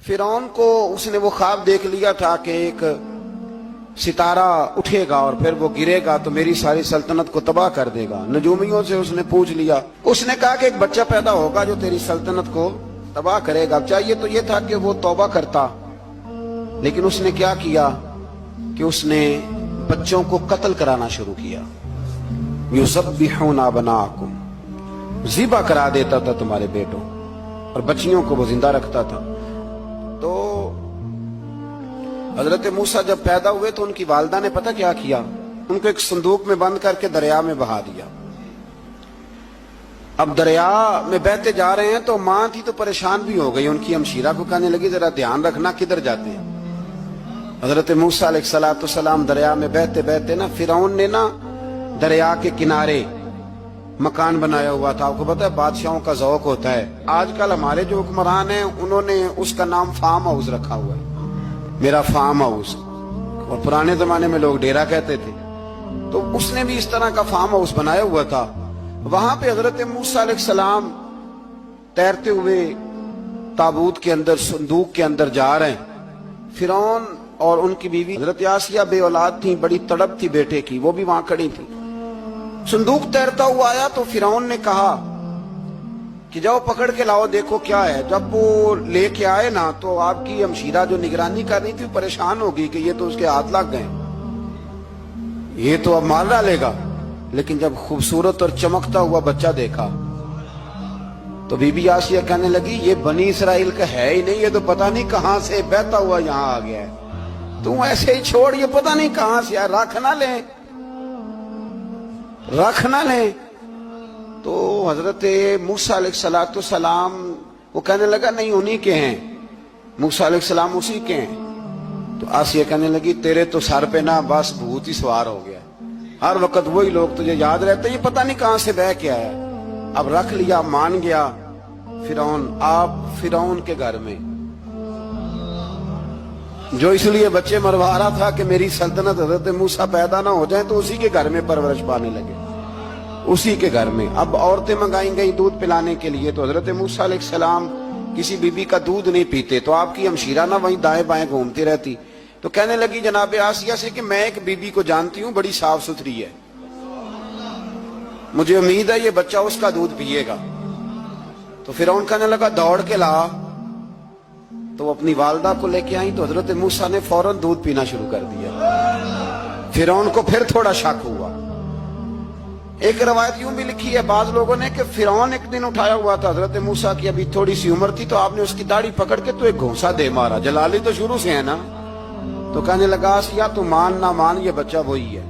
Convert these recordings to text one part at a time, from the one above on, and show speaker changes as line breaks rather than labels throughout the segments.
फिरौन को उसने वो ख्वाब देख लिया था कि एक सितारा उठेगा और फिर वो गिरेगा तो मेरी सारी सल्तनत को तबाह कर देगा। नजूमियों से उसने पूछ लिया, उसने कहा कि एक बच्चा पैदा होगा जो तेरी सल्तनत को तबाह करेगा। चाहिए तो ये था कि वो तौबा करता, लेकिन उसने क्या किया कि उसने बच्चों को कत्ल कराना शुरू किया। युज़ब्बिहूना अबनाअकुम, ज़िबा करा देता था तुम्हारे बेटों, और बच्चियों को वो जिंदा रखता था। तो हजरत मूसा जब पैदा हुए तो उनकी वालिदा ने पता क्या किया, उनको एक संदूक में बंद करके दरिया में बहा दिया। अब दरिया में बहते जा रहे हैं तो मां थी तो परेशान भी हो गई, उनकी हमशीरा को कहने लगी जरा ध्यान रखना किधर जाते हैं। हजरत मूसा अलैहिस्सलाम दरिया में बहते बहते ना फिरौन ने ना दरिया के किनारे मकान बनाया हुआ था। आपको पता है बादशाहों का ज़ौक होता है। आजकल हमारे जो हुक्मरान हैं उन्होंने उसका नाम फार्म हाउस रखा हुआ है, मेरा फार्म हाउस, और पुराने जमाने में लोग डेरा कहते थे। तो उसने भी इस तरह का फार्म हाउस बनाया हुआ था। वहां पे हजरत मूसा अलैहिस्सलाम तैरते हुए ताबूत के अंदर, संदूक के अंदर जा रहे हैं। फिरौन और उनकी बीवी हजरत आसिया बे औलाद थी, बड़ी तड़प थी बेटे की, वो भी वहां खड़ी थी। संदूक तैरता हुआ आया तो फिरौन ने कहा कि जाओ पकड़ के लाओ, देखो क्या है। जब वो लेके आए ना तो आपकी हमशीरा जो निगरानी कर रही थी परेशान हो गई कि ये तो उसके हाथ लग गए, ये तो अब मार डालेगा। लेकिन जब खूबसूरत और चमकता हुआ बच्चा देखा तो बीबी आसिया कहने लगी ये बनी इसराइल का है ही नहीं, ये तो पता नहीं कहां से बहता हुआ यहां आ गया है। तू ऐसे ही छोड़, ये पता नहीं कहां से है, रख ना ले, रख ना ले। तो हजरत मूसा अलैहिस्सलाम वो कहने लगा नहीं उन्हीं के हैं, मूसा अलैहिस्सलाम उसी के हैं। तो आसिया कहने लगी तेरे तो सर पे ना बस भूत ही सवार हो गया, हर वक्त वही लोग तुझे याद रहते, ये पता नहीं कहां से बह के आया। अब रख लिया, मान गया फिरौन। आप फिरौन के घर में जो इसलिए बच्चे मरवा रहा था कि मेरी सल्तनत हजरत मूसा पैदा ना हो जाए, तो उसी के घर में परवरिश पाने लगे, उसी के घर में। अब औरतें मंगाई गई दूध पिलाने के लिए, तो हजरत मूसा अलैहिस्सलाम किसी बीबी का दूध नहीं पीते, तो आपकी हमशीरा ना वहीं दाएं बाएं घूमती रहती। तो कहने लगी जनाब आसिया से कि मैं एक बीबी को जानती हूं, बड़ी साफ सुथरी है, मुझे उम्मीद है ये बच्चा उसका दूध पिएगा। तो फिरौन कहने लगा दौड़ के ला। तो अपनी वालिदा को लेके आई तो हजरत मूसा ने फौरन दूध पीना शुरू कर दिया। फिरौन को फिर थोड़ा शक हुआ। एक रवायत यूं भी लिखी है बाज लोगों ने कि फिरौन एक दिन उठाया हुआ था हजरत मूसा की अभी थोड़ी सी उम्र थी, तो आपने उसकी दाढ़ी पकड़ के तो एक घूंसा दे मारा। जलाली तो शुरू से है ना। तो कहने लगा आसिया तू मान ना मान, ये बच्चा वही है।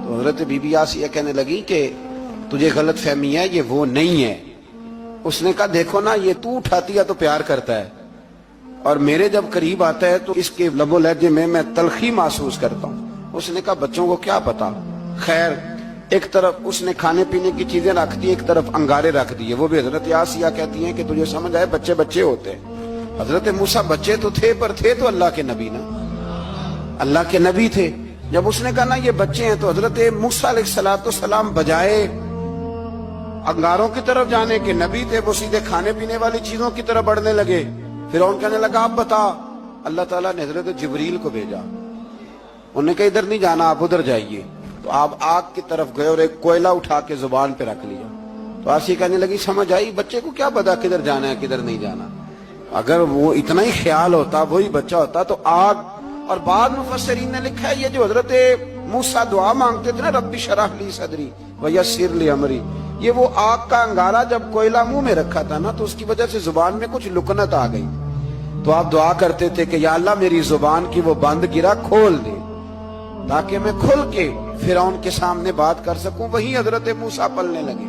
तो हजरत बीबी आसिया कहने लगी कि तुझे गलत फहमी है, ये वो नहीं है। उसने कहा देखो ना, ये तू उठाती है तो प्यार करता है, और मेरे जब करीब आता है तो इसके लबो लहजे में मैं तलखी महसूस करता हूँ। उसने कहा बच्चों को क्या पता। खैर, एक तरफ उसने खाने पीने की चीजें रख दी, एक तरफ अंगारे रख दिए। वो भी हजरत आसिया कहती हैं कि तुझे समझ आए बच्चे बच्चे होते हैं। हजरत मूसा बच्चे तो थे, पर थे तो अल्लाह के नबी ना, अल्लाह के नबी थे। जब उसने कहा ना ये बच्चे हैं, तो हजरत मूसा अलैहिस्सलाम बजाए अंगारों की तरफ जाने के, नबी थे, वो सीधे खाने पीने वाली चीजों की तरफ बढ़ने लगे। फिर उन कहने लगा आप बता। अल्लाह ताला ने हजरत जिब्रील को भेजा, उन्होंने कहा इधर नहीं जाना, आप उधर जाइए। तो आप आग की तरफ गए और एक कोयला उठा के जुबान पे रख लिया। तो आसिया कहने लगी समझ आई, बच्चे को क्या पता किधर जाना है किधर नहीं जाना। अगर वो इतना ही ख्याल होता, वही बच्चा होता तो आग। और बाद मुफस्सिरीन ने लिखा है ये जो हजरत मूसा दुआ मांगते थे ना, रब्बी शरह ली सदरी व यस्सिर ली अमरी, ये वो आग का अंगारा जब कोयला मुंह में रखा था ना, तो उसकी वजह से जुबान में कुछ लुकनत आ गई। तो आप दुआ करते थे कि या अल्लाह मेरी जुबान की वो बंद गिरा खोल दे, ताकि मैं खुल के फिरौन के सामने बात कर सकूं। वही हजरत मूसा पलने लगे।